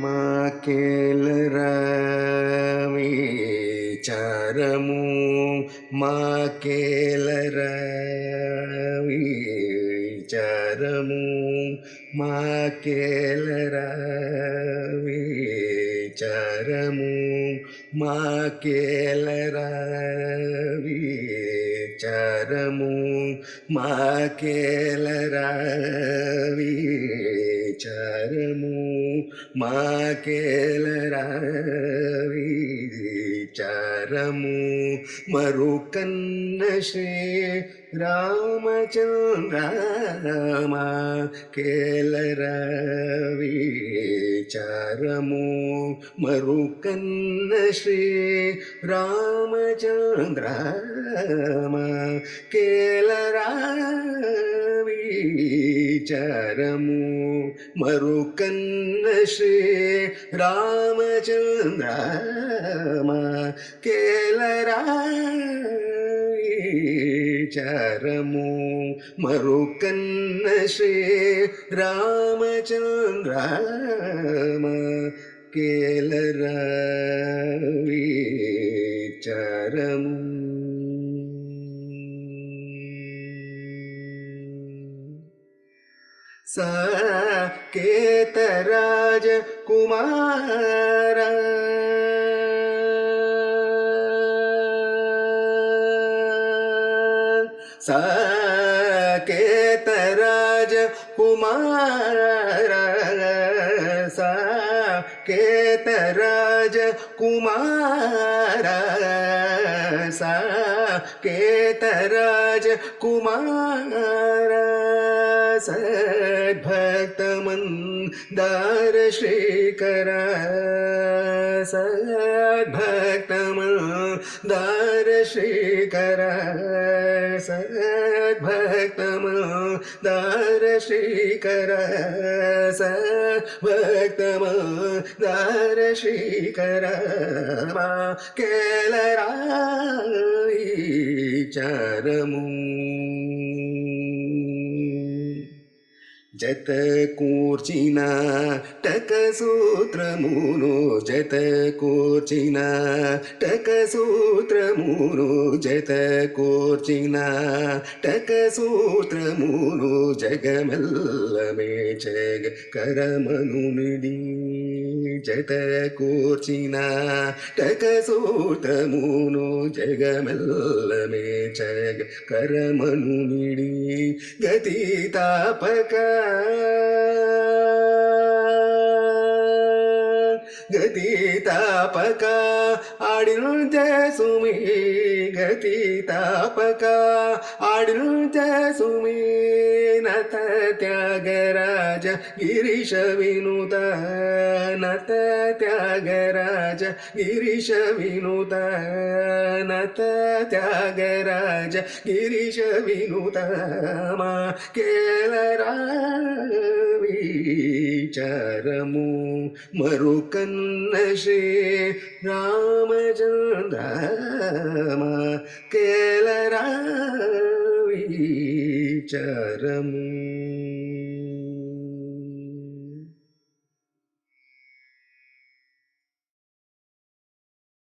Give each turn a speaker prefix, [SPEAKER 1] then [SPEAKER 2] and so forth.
[SPEAKER 1] మాకేలరావి చారము మాకేలరావి చారము మాకేలరావి చారము మాకేలరావి చారము మాకేలరావి చారము మాకేలరావి చారము మరుకన్న శ్రీ రామచంద్ర మాకేలరావి చారము మరుకన్న శ్రీ రామచంద్ర మాకేలరావి చారము మరుకన్న శ్రీ రామచంద్ర మాకేలరావి చారము మరుకన్న శ్రీ రామచంద్ర మాకేలరావి చారము. సాకేతరాజ కుమార సాకేతరాజ కుమార సాకేతరాజ కుమార సాకేతరాజ కుమార సద్భక్తమందార శ్రీకర సద్భక్తమందార శ్రీకర సద్భక్తమందార శ్రీకర సద్భక్తమందార శ్రీకర మాకేలరావి చారము. జత కూర్చిన టక సూత్రమును జత కూర్చిన టక సూత్రమును జత కూర్చిన టక సూత్రమును జగమెల్లమే జగ కరమనునిడి జత కూర్చిన టక సూత్రమును జగమెల్లమే జగ కరమనునిడి గతి తాపక గతి తాపక ఆడినుంచ సుమి గతి తాపక ఆడినుంచ సుమి నత త్యాగరాజ గిరీశ వినుత నత త్యాగరాజ గిరీశ వినుత నత త్యాగరాజ గిరీశ వినుత మాకేలరావి చారము మరుకన్న శ్రీ రామచంద్ర మాకేలరావి చారము.